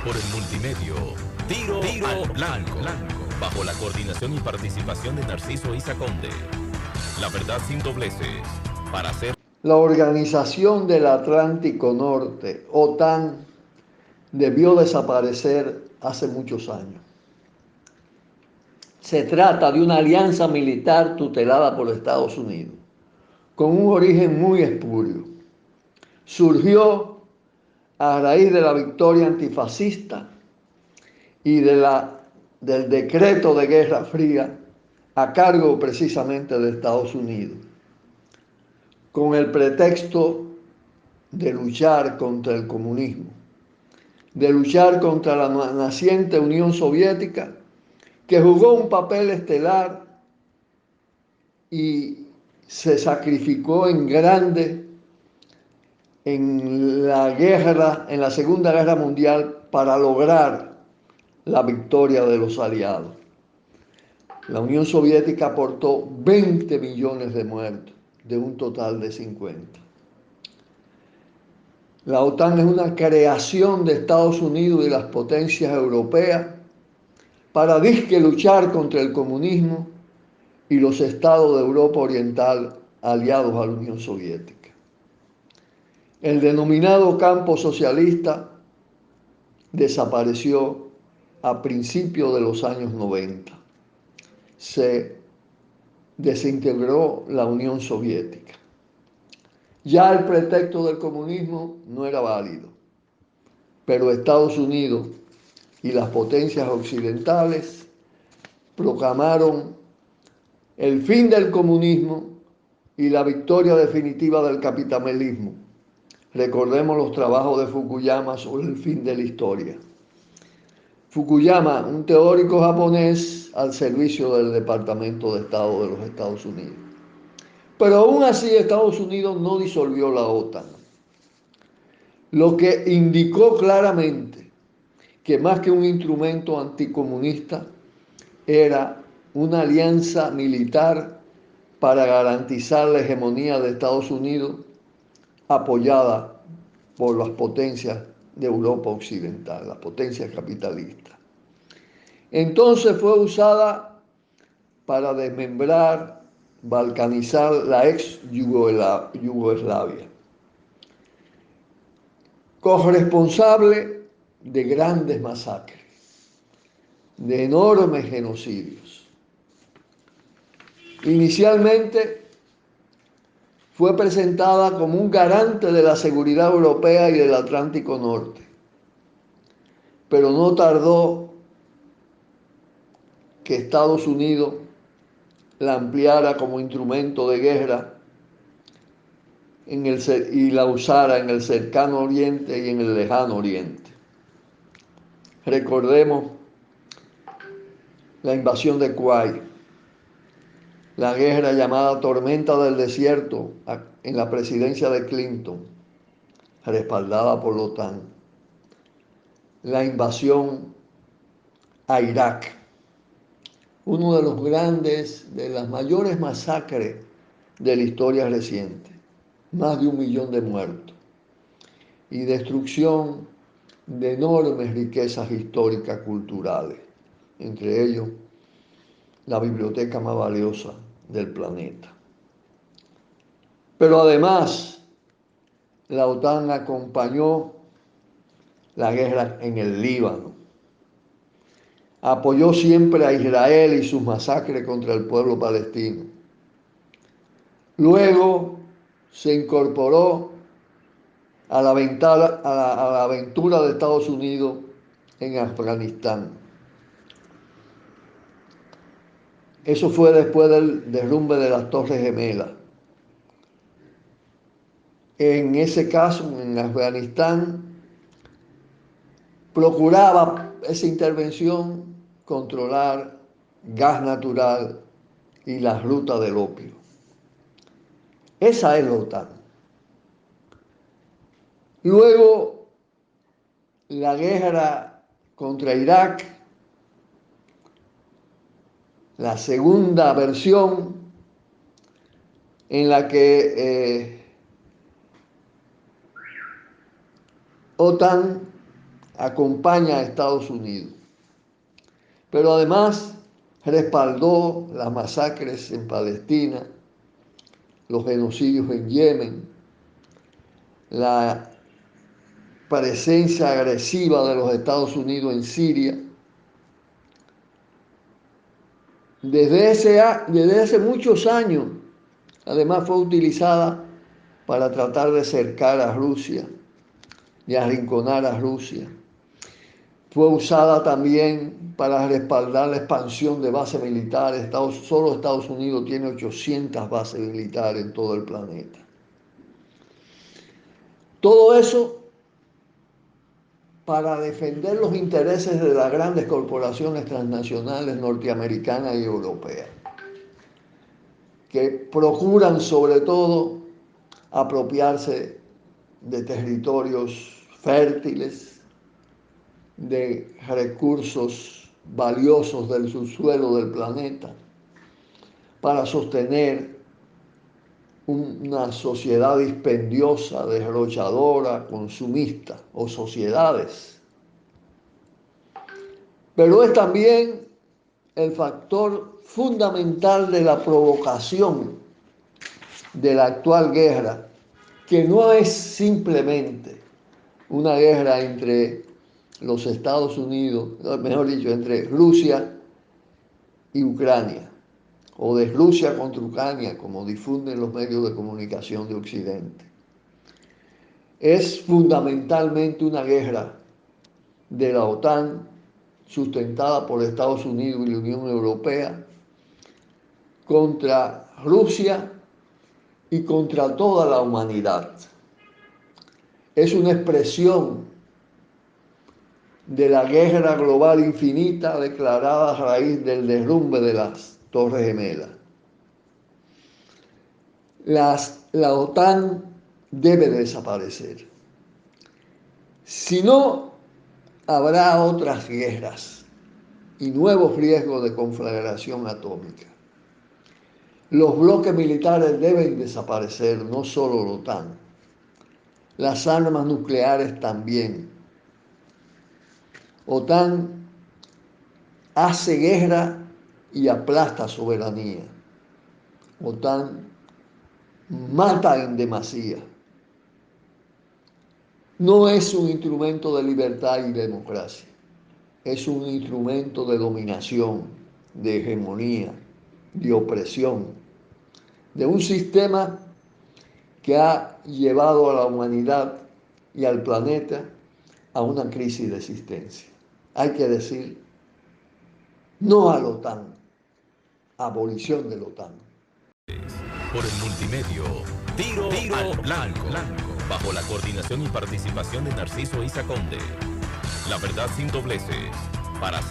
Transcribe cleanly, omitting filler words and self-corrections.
Por el multimedio, Tiro al Blanco, bajo la coordinación y participación de Narciso Isa Conde. La verdad sin dobleces, para hacer... La Organización del Atlántico Norte, OTAN, debió desaparecer hace muchos años. Se trata de una alianza militar tutelada por Estados Unidos, con un origen muy espurio. Surgió a raíz de la victoria antifascista y del decreto de Guerra Fría a cargo precisamente de Estados Unidos, con el pretexto de luchar contra el comunismo, de luchar contra la naciente Unión Soviética, que jugó un papel estelar y se sacrificó en grande en la Segunda Guerra Mundial para lograr la victoria de los aliados. La Unión Soviética aportó 20 millones de muertos de un total de 50. La OTAN es una creación de Estados Unidos y las potencias europeas para disque luchar contra el comunismo y los estados de Europa Oriental aliados a la Unión Soviética. El denominado campo socialista desapareció a principios de los años 90. Se desintegró la Unión Soviética. Ya el pretexto del comunismo no era válido, pero Estados Unidos y las potencias occidentales proclamaron el fin del comunismo y la victoria definitiva del capitalismo. Recordemos los trabajos de Fukuyama sobre el fin de la historia. Fukuyama, un teórico japonés al servicio del Departamento de Estado de los Estados Unidos. Pero aún así Estados Unidos no disolvió la OTAN, lo que indicó claramente que más que un instrumento anticomunista era una alianza militar para garantizar la hegemonía de Estados Unidos apoyada por las potencias de Europa Occidental, las potencias capitalistas. Entonces fue usada para desmembrar, balcanizar la ex Yugoslavia, corresponsable de grandes masacres, de enormes genocidios. Inicialmente fue presentada como un garante de la seguridad europea y del Atlántico Norte, pero no tardó que Estados Unidos la ampliara como instrumento de guerra y la usara en el cercano Oriente y en el lejano Oriente. Recordemos la invasión de Kuwait, la guerra llamada Tormenta del Desierto en la presidencia de Clinton, respaldada por la OTAN, la invasión a Irak, uno de las mayores masacres de la historia reciente, más de 1 millón de muertos y destrucción de enormes riquezas históricas culturales, entre ellos la biblioteca más valiosa del planeta. Pero además, la OTAN acompañó la guerra en el Líbano, apoyó siempre a Israel y sus masacres contra el pueblo palestino. Luego se incorporó a la aventura de Estados Unidos en Afganistán. Eso fue después del derrumbe de las Torres Gemelas. En ese caso, en Afganistán, procuraba esa intervención controlar gas natural y la ruta del opio. Esa es la OTAN. Luego, la guerra contra Irak, la segunda versión en la que OTAN acompaña a Estados Unidos. Pero además respaldó las masacres en Palestina, los genocidios en Yemen, la presencia agresiva de los Estados Unidos en Siria. Desde hace muchos años, además fue utilizada para tratar de cercar a Rusia y arrinconar a Rusia. Fue usada también para respaldar la expansión de bases militares. Solo Estados Unidos tiene 800 bases militares en todo el planeta. Todo eso para defender los intereses de las grandes corporaciones transnacionales norteamericanas y europeas, que procuran sobre todo apropiarse de territorios fértiles, de recursos valiosos del subsuelo del planeta, para sostener una sociedad dispendiosa, derrochadora, consumista, o sociedades. Pero es también el factor fundamental de la provocación de la actual guerra, que no es simplemente una guerra entre los Estados Unidos, mejor dicho, entre Rusia y Ucrania, o de Rusia contra Ucrania, como difunden los medios de comunicación de Occidente. Es fundamentalmente una guerra de la OTAN, sustentada por Estados Unidos y la Unión Europea, contra Rusia y contra toda la humanidad. Es una expresión de la guerra global infinita declarada a raíz del derrumbe de las Torres Gemelas. La OTAN debe desaparecer. Si no, habrá otras guerras y nuevos riesgos de conflagración atómica. Los bloques militares deben desaparecer, no solo la OTAN. Las armas nucleares también. OTAN hace guerra y aplasta soberanía. OTAN mata en demasía. No es un instrumento de libertad y democracia. Es un instrumento de dominación, de hegemonía, de opresión, de un sistema que ha llevado a la humanidad y al planeta a una crisis de existencia. Hay que decir no a la OTAN, abolición de la OTAN. Por el multimedio, Tiro al Blanco, bajo la coordinación y participación de Narciso Isa Conde. La verdad sin dobleces, para hacer